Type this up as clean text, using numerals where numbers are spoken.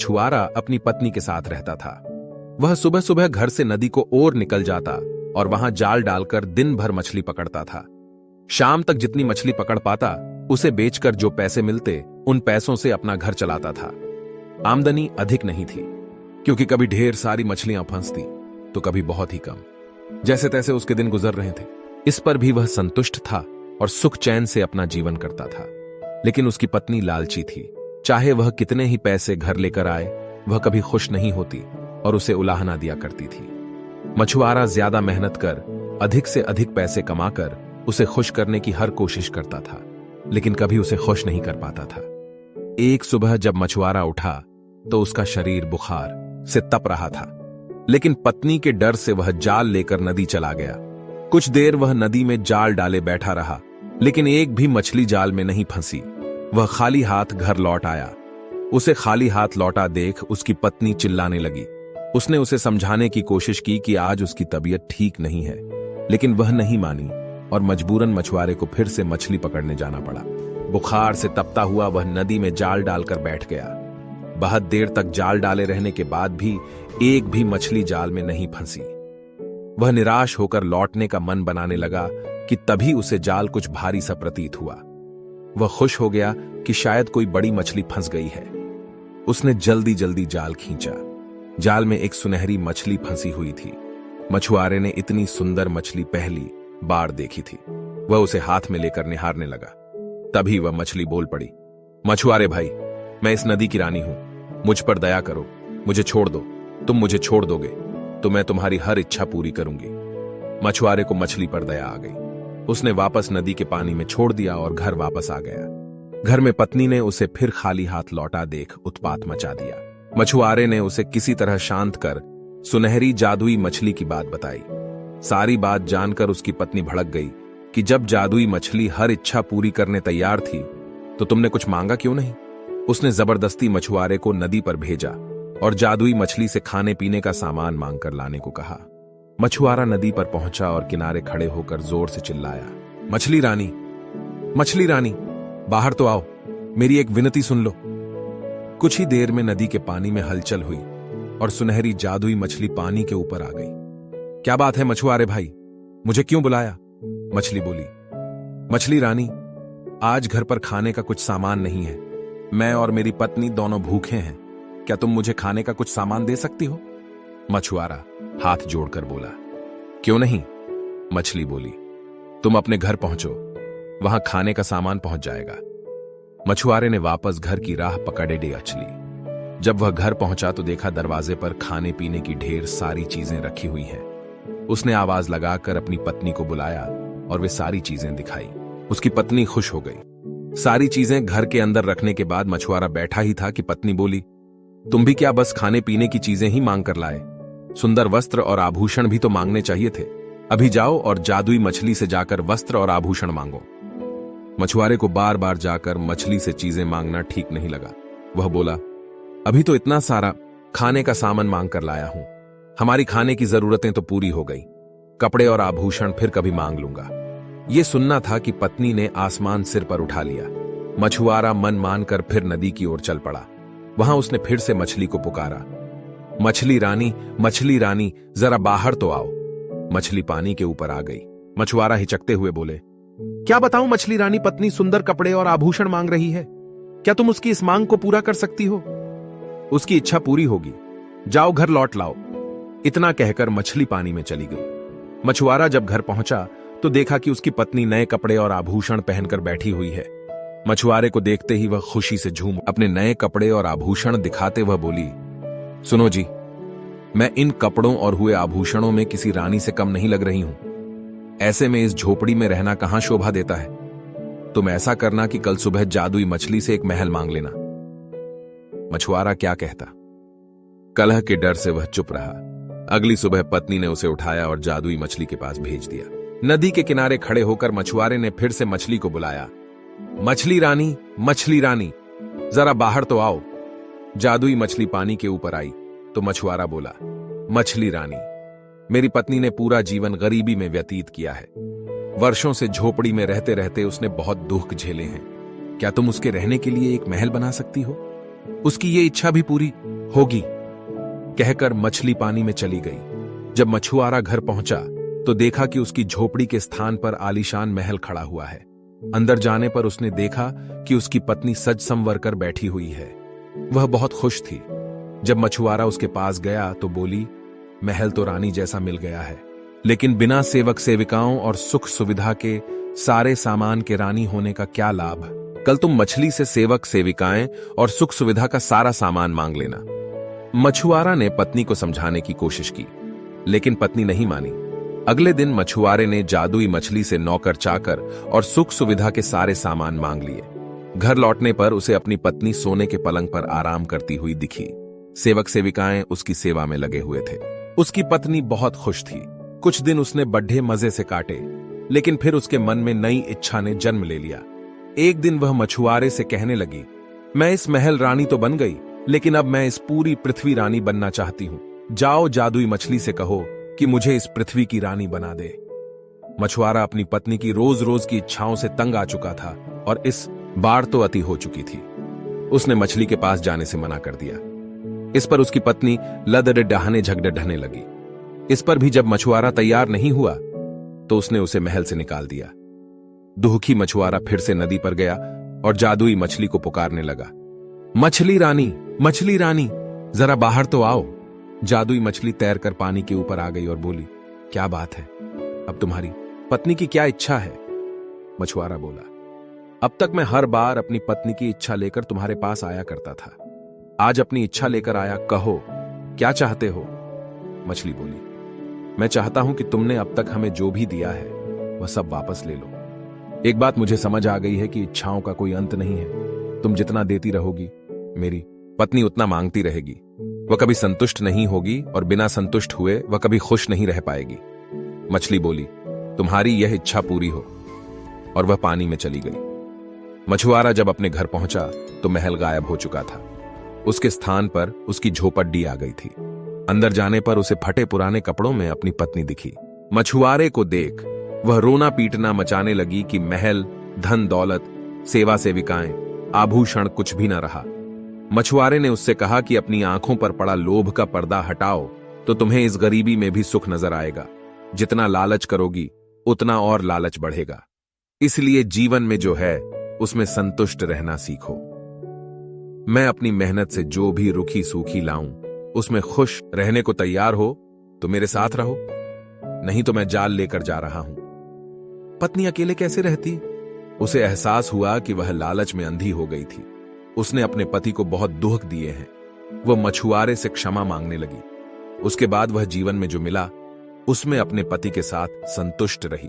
मछुआरा अपनी पत्नी के साथ रहता था। वह सुबह सुबह घर से नदी को ओर निकल जाता और वहां जाल डालकर दिन भर मछली पकड़ता था। शाम तक जितनी मछली पकड़ पाता उसे बेचकर जो पैसे मिलते उन पैसों से अपना घर चलाता था। आमदनी अधिक नहीं थी, क्योंकि कभी ढेर सारी मछलियां फंसती तो कभी बहुत ही कम। जैसे तैसे उसके दिन गुजर रहे थे। इस पर भी वह संतुष्ट था और सुख चैन से अपना जीवन करता था। लेकिन उसकी पत्नी लालची थी। चाहे वह कितने ही पैसे घर लेकर आए, वह कभी खुश नहीं होती और उसे उलाहना दिया करती थी। मछुआरा ज्यादा मेहनत कर अधिक से अधिक पैसे कमाकर उसे खुश करने की हर कोशिश करता था, लेकिन कभी उसे खुश नहीं कर पाता था। एक सुबह जब मछुआरा उठा तो उसका शरीर बुखार से तप रहा था, लेकिन पत्नी के डर से वह जाल लेकर नदी चला गया। कुछ देर वह नदी में जाल डाले बैठा रहा, लेकिन एक भी मछली जाल में नहीं फंसी। वह खाली हाथ घर लौट आया। उसे खाली हाथ लौटा देख उसकी पत्नी चिल्लाने लगी। उसने उसे समझाने की कोशिश की कि आज उसकी तबीयत ठीक नहीं है, लेकिन वह नहीं मानी और मजबूरन मछुआरे को फिर से मछली पकड़ने जाना पड़ा। बुखार से तपता हुआ वह नदी में जाल डालकर बैठ गया। बहुत देर तक जाल डाले रहने के बाद भी एक भी मछली जाल में नहीं फंसी। वह निराश होकर लौटने का मन बनाने लगा कि तभी उसे जाल कुछ भारी सा प्रतीत हुआ। वह खुश हो गया कि शायद कोई बड़ी मछली फंस गई है। उसने जल्दी जल्दी जाल खींचा। जाल में एक सुनहरी मछली फंसी हुई थी। मछुआरे ने इतनी सुंदर मछली पहली बार देखी थी। वह उसे हाथ में लेकर निहारने लगा। तभी वह मछली बोल पड़ी, मछुआरे भाई, मैं इस नदी की रानी हूं, मुझ पर दया करो, मुझे छोड़ दो। तुम मुझे छोड़ दोगे तो मैं तुम्हारी हर इच्छा पूरी करूंगी। मछुआरे को मछली पर दया आ गई। उसने वापस नदी के पानी में छोड़ दिया और घर वापस आ गया। घर में पत्नी ने उसे फिर खाली हाथ लौटा देख उत्पात मचा दिया। मछुआरे ने उसे किसी तरह शांत कर सुनहरी जादुई मछली की बात बताई। सारी बात जानकर उसकी पत्नी भड़क गई कि जब जादुई मछली हर इच्छा पूरी करने तैयार थी तो तुमने कुछ मांगा क्यों नहीं। उसने जबरदस्ती मछुआरे को नदी पर भेजा और जादुई मछली से खाने पीने का सामान मांगकर लाने को कहा। मछुआरा नदी पर पहुंचा और किनारे खड़े होकर जोर से चिल्लाया, मछली रानी, मछली रानी, बाहर तो आओ, मेरी एक विनती सुन लो। कुछ ही देर में नदी के पानी में हलचल हुई और सुनहरी जादुई मछली पानी के ऊपर आ गई। क्या बात है मछुआरे भाई, मुझे क्यों बुलाया? मछली बोली, मछली रानी, आज घर पर खाने का कुछ सामान नहीं है। मैं और मेरी पत्नी दोनों भूखे हैं। क्या तुम मुझे खाने का कुछ सामान दे सकती हो? मछुआरा हाथ जोड़कर बोला, क्यों नहीं? मछली बोली, तुम अपने घर पहुंचो, वहां खाने का सामान पहुंच जाएगा। मछुआरे ने वापस घर की राह पकड़े चली। जब वह घर पहुंचा तो देखा दरवाजे पर खाने पीने की ढेर सारी चीजें रखी हुई हैं। उसने आवाज लगाकर अपनी पत्नी को बुलाया और वे सारी चीजें दिखाई। उसकी पत्नी खुश हो गई। सारी चीजें घर के अंदर रखने के बाद मछुआरा बैठा ही था कि पत्नी बोली, तुम भी क्या बस खाने पीने की चीजें ही मांग कर लाए? सुंदर वस्त्र और आभूषण भी तो मांगने चाहिए थे। अभी जाओ और जादुई मछली से जाकर वस्त्र और आभूषण मांगो। मछुआरे को बार बार जाकर मछली से चीजें मांगना ठीक नहीं लगा। वह बोला, अभी तो इतना सारा खाने का सामान मांग कर लाया हूं। हमारी खाने की जरूरतें तो पूरी हो गई। कपड़े और आभूषण फिर कभी मांग लूंगा। यह सुनना था कि पत्नी ने आसमान सिर पर उठा लिया। मछुआरा मन मानकर फिर नदी की ओर चल पड़ा। वहां उसने फिर से मछली को पुकारा, मछली रानी, जरा बाहर तो आओ। मछली पानी के ऊपर आ गई। मछुआरा हिचकते हुए बोले, क्या बताऊं मछली रानी, पत्नी सुंदर कपड़े और आभूषण मांग रही है। क्या तुम उसकी इस मांग को पूरा कर सकती हो? उसकी इच्छा पूरी होगी, जाओ घर लौट लाओ। इतना कहकर मछली पानी में चली गई। मछुआरा जब घर पहुंचा तो देखा कि उसकी पत्नी नए कपड़े और आभूषण पहनकर बैठी हुई है। मछुआरे को देखते ही वह खुशी से झूम अपने नए कपड़े और आभूषण दिखाते वह बोली, सुनो जी, मैं इन कपड़ों और हुए आभूषणों में किसी रानी से कम नहीं लग रही हूं। ऐसे में इस झोपड़ी में रहना कहां शोभा देता है। तुम ऐसा करना कि कल सुबह जादुई मछली से एक महल मांग लेना। मछुआरा क्या कहता। कलह के डर से वह चुप रहा। अगली सुबह पत्नी ने उसे उठाया और जादुई मछली के पास भेज दिया। नदी के किनारे खड़े होकर मछुआरे ने फिर से मछली को बुलाया, मछली रानी, जरा बाहर तो आओ। जादुई मछली पानी के ऊपर आई तो मछुआरा बोला, मछली रानी, मेरी पत्नी ने पूरा जीवन गरीबी में व्यतीत किया है। वर्षों से झोपड़ी में रहते रहते उसने बहुत दुख झेले हैं। क्या तुम उसके रहने के लिए एक महल बना सकती हो? उसकी ये इच्छा भी पूरी होगी, कहकर मछली पानी में चली गई। जब मछुआरा घर पहुंचा तो देखा कि उसकी झोपड़ी के स्थान पर आलीशान महल खड़ा हुआ है। अंदर जाने पर उसने देखा कि उसकी पत्नी सज संवर कर बैठी हुई है। वह बहुत खुश थी। जब मछुआरा उसके पास गया तो बोली, महल तो रानी जैसा मिल गया है, लेकिन बिना सेवक सेविकाओं और सुख सुविधा के सारे सामान के रानी होने का क्या लाभ। कल तुम मछली से सेवक सेविकाएं और सुख सुविधा का सारा सामान मांग लेना। मछुआरा ने पत्नी को समझाने की कोशिश की, लेकिन पत्नी नहीं मानी। अगले दिन मछुआरे ने जादुई मछली से नौकर चाकर और सुख सुविधा के सारे सामान मांग लिए। घर लौटने पर उसे अपनी पत्नी सोने के पलंग पर आराम करती हुई दिखी। सेवक सेविकाएं उसकी सेवा में लगे हुए थे। उसकी पत्नी बहुत खुश थी। कुछ दिन उसने बड्ढे मजे से काटे, लेकिन फिर उसके मन में नई इच्छा ने जन्म ले लिया। एक दिन वह मछुआरे से कहने लगी, मैं इस महल रानी तो बन गई, लेकिन अब मैं इस पूरी पृथ्वी रानी बनना चाहती हूं। जाओ जादुई मछली से कहो कि मुझे इस पृथ्वी की रानी बना दे। मछुआरा अपनी पत्नी की रोज रोज की इच्छाओं से तंग आ चुका था और इस बार तो अति हो चुकी थी। उसने मछली के पास जाने से मना कर दिया। इस पर उसकी पत्नी लदडहाने झगड़ने लगी। इस पर भी जब मछुआरा तैयार नहीं हुआ तो उसने उसे महल से निकाल दिया। दुखी मछुआरा फिर से नदी पर गया और जादुई मछली को पुकारने लगा, मछली रानी, जरा बाहर तो आओ। जादुई मछली तैरकर पानी के ऊपर आ गई और बोली, क्या बात है, अब तुम्हारी पत्नी की क्या इच्छा है? मछुआरा बोला, अब तक मैं हर बार अपनी पत्नी की इच्छा लेकर तुम्हारे पास आया करता था, आज अपनी इच्छा लेकर आया, कहो क्या चाहते हो? मछली बोली, मैं चाहता हूं कि तुमने अब तक हमें जो भी दिया है वह सब वापस ले लो। एक बात मुझे समझ आ गई है कि इच्छाओं का कोई अंत नहीं है। तुम जितना देती रहोगी मेरी पत्नी उतना मांगती रहेगी। वह कभी संतुष्ट नहीं होगी और बिना संतुष्ट हुए वह कभी खुश नहीं रह पाएगी। मछली बोली, तुम्हारी यह इच्छा पूरी हो। और वह पानी में चली गई। मछुआरा जब अपने घर पहुंचा तो महल गायब हो चुका था। उसके स्थान पर उसकी झोपड़ी आ गई थी। अंदर जाने पर उसे फटे पुराने कपड़ों में अपनी पत्नी दिखी। मछुआरे को देख वह रोना पीटना मचाने लगी कि महल, धन दौलत, सेवा सेविकाएं, आभूषण कुछ भी न रहा। मछुआरे ने उससे कहा कि अपनी आंखों पर पड़ा लोभ का पर्दा हटाओ तो तुम्हें इस गरीबी में भी सुख नजर आएगा। जितना लालच करोगी उतना और लालच बढ़ेगा। इसलिए जीवन में जो है उसमें संतुष्ट रहना सीखो। मैं अपनी मेहनत से जो भी रुखी सूखी लाऊं उसमें खुश रहने को तैयार हो तो मेरे साथ रहो, नहीं तो मैं जाल लेकर जा रहा हूं। पत्नी अकेले कैसे रहती? उसे एहसास हुआ कि वह लालच में अंधी हो गई थी। उसने अपने पति को बहुत दुख दिए हैं। वह मछुआरे से क्षमा मांगने लगी। उसके बाद वह जीवन में जो मिला उसमें अपने पति के साथ संतुष्ट रही।